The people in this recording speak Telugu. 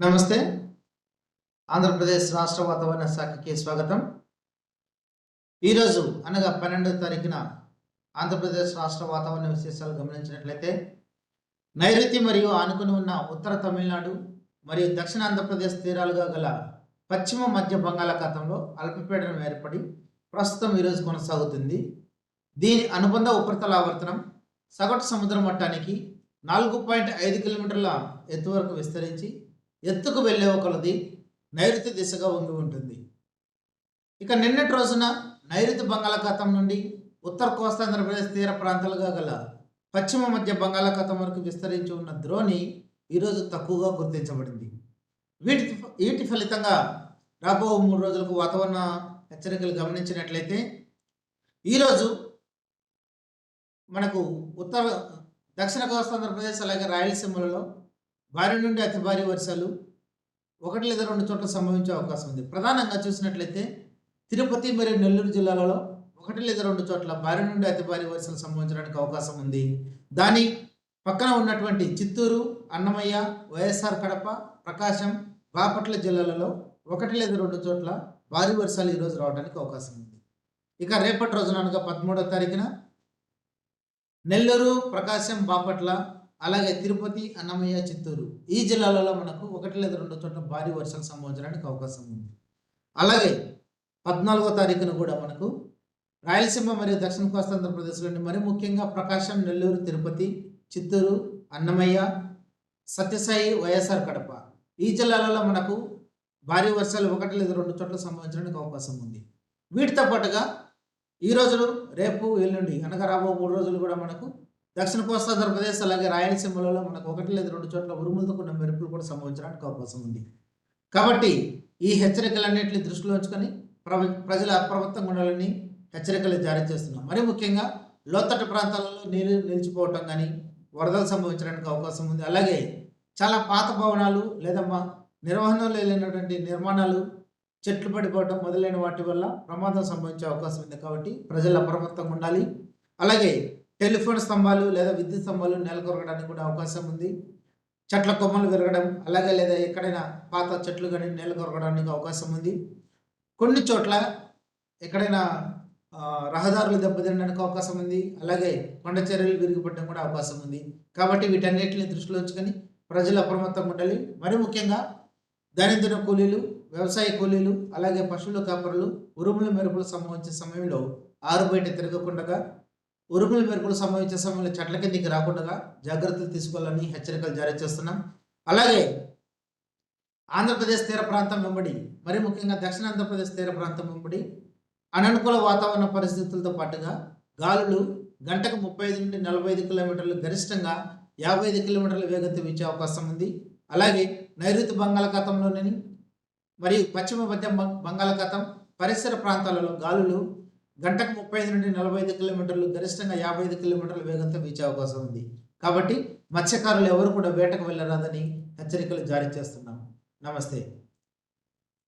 నమస్తే. ఆంధ్రప్రదేశ్ రాష్ట్ర వాతావరణ శాఖకి స్వాగతం. ఈరోజు అనగా 12వ తారీఖున ఆంధ్రప్రదేశ్ రాష్ట్ర వాతావరణ విశేషాలు గమనించినట్లయితే, నైరుతి మరియు ఆనుకుని ఉన్న ఉత్తర తమిళనాడు మరియు దక్షిణ ఆంధ్రప్రదేశ్ తీరాలుగా గల పశ్చిమ మధ్య బంగాళాఖాతంలో అల్పపీడనం ఏర్పడి ప్రస్తుతం ఈరోజు కొనసాగుతుంది. దీని అనుబంధ ఉపరితల ఆవర్తనం సగటు సముద్ర మట్టానికి 4.5 కిలోమీటర్ల ఎత్తు వరకు విస్తరించి ఎత్తుకు వెళ్లే కొలది నైరుతి దిశగా వంగి ఉంటుంది. ఇక నిన్నటి రోజున నైరుతి బంగాళాఖాతం నుండి ఉత్తర కోస్తాంధ్రప్రదేశ్ తీర ప్రాంతాలుగా గల పశ్చిమ మధ్య బంగాళాఖాతం వరకు విస్తరించి ఉన్న ద్రోణి ఈరోజు తక్కువగా గుర్తించబడింది. వీటి ఫలితంగా రాబో 3 రోజులకు వాతావరణ హెచ్చరికలు గమనించినట్లయితే, ఈరోజు మనకు దక్షిణ కోస్తాంధ్రప్రదేశ్ అలాగే రాయలసీమలలో భారీ నుండి అతి భారీ వర్షాలు 1 లేదా 2 చోట్ల సంభవించే అవకాశం ఉంది. ప్రధానంగా చూసినట్లయితే తిరుపతి మరియు నెల్లూరు జిల్లాలలో 1 లేదా 2 చోట్ల భారీ నుండి అతి భారీ వర్షాలు సంభవించడానికి అవకాశం ఉంది. దాని పక్కన ఉన్నటువంటి చిత్తూరు, అన్నమయ్య, వైఎస్ఆర్ కడప, ప్రకాశం, బాపట్ల జిల్లాలలో 1 లేదా 2 చోట్ల భారీ వర్షాలు ఈరోజు రావడానికి అవకాశం ఉంది. ఇక రేపటి రోజున అనగా 13వ తారీఖున నెల్లూరు, ప్రకాశం, బాపట్ల, అలాగే తిరుపతి, అన్నమయ్య, చిత్తూరు ఈ జిల్లాలలో మనకు 1 లేదా 2 చోట్ల భారీ వర్షాలు సంభవించడానికి అవకాశం ఉంది. అలాగే 14వ తారీఖున కూడా మనకు రాయలసీమ మరియు దక్షిణ కోస్తాంధ్రప్రదేశ్లోని మరి ముఖ్యంగా ప్రకాశం, నెల్లూరు, తిరుపతి, చిత్తూరు, అన్నమయ్య, సత్యసాయి, వైఎస్ఆర్ కడప ఈ జిల్లాలలో మనకు భారీ వర్షాలు 1 లేదా 2 చోట్ల సంభవించడానికి అవకాశం ఉంది. వీటితో పాటుగా ఈ రోజులు, రేపు, ఎల్లుండి అనగా రాబో 3 రోజులు కూడా మనకు దక్షిణ కోస్తాంధ్రప్రదేశ్ అలాగే రాయలసీమలలో మనకు 1 లేదా 2 చోట్ల ఉరుములతో కూడిన మెరుపులు కూడా సంభవించడానికి అవకాశం ఉంది. కాబట్టి ఈ హెచ్చరికలన్నింటినీ దృష్టిలో ఉంచుకొని ప్రజలు అప్రమత్తంగా ఉండాలని హెచ్చరికలు జారీ చేస్తున్నాం. మరి ముఖ్యంగా లోతట్టు ప్రాంతాలలో నీరు నిలిచిపోవటం కానీ వరదలు సంభవించడానికి అవకాశం ఉంది. అలాగే చాలా పాత భవనాలు లేదా నిర్వహణలో లేనటువంటి నిర్మాణాలు, చెట్లు పడిపోవటం మొదలైన వాటి వల్ల ప్రమాదం సంభవించే అవకాశం ఉంది. కాబట్టి ప్రజలు అప్రమత్తంగా ఉండాలి. అలాగే టెలిఫోన్ స్తంభాలు లేదా విద్యుత్ స్తంభాలు నేలకొరగడానికి కూడా అవకాశం ఉంది. చెట్ల కొమ్మలు విరగడం అలాగే లేదా ఎక్కడైనా పాత చెట్లు కానీ నేలకొరగడానికి అవకాశం ఉంది. కొన్ని చోట్ల ఎక్కడైనా రహదారులు దెబ్బతినడానికి అవకాశం ఉంది. అలాగే కొండ చర్యలు విరిగిపడడం కూడా అవకాశం ఉంది. కాబట్టి వీటన్నిటిని దృష్టిలో ఉంచుకొని ప్రజలు అప్రమత్తంగా ఉండాలి. మరి ముఖ్యంగా దైనందిన కూలీలు, వ్యవసాయ కూలీలు, అలాగే పశువుల కాపరులు ఉరుములు మెరుపులు సంభవించే సమయంలో ఆరు బయట తిరగకుండా, ఉరుములు మెరుపులు సంభవించే సమయంలో చెట్ల కిందికి రాకుండా జాగ్రత్తలు తీసుకోవాలని హెచ్చరికలు జారీ చేస్తున్నాం. అలాగే ఆంధ్రప్రదేశ్ తీర ప్రాంతం వెంబడి మరి ముఖ్యంగా దక్షిణ ఆంధ్రప్రదేశ్ తీర ప్రాంతం వెంబడి అననుకూల వాతావరణ పరిస్థితులతో పాటుగా గాలులు గంటకు 35 నుండి 45 కిలోమీటర్లు, గరిష్టంగా 55 కిలోమీటర్ల వేగంతో వీచే అవకాశం ఉంది. అలాగే నైరుతి బంగాళాఖాతంలోని మరియు పశ్చిమ మధ్య బంగాళాఖాతం పరిసర ప్రాంతాలలో గాలులు గంటకు 35 నుండి 45 కిలోమీటర్లు, గరిష్టంగా 55 కిలోమీటర్ల వేగంతో వీచే అవకాశం ఉంది. కాబట్టి మత్స్యకారులు ఎవరు కూడా వేటకు వెళ్ళరాదని హెచ్చరికలు జారీ చేస్తున్నాం. నమస్తే.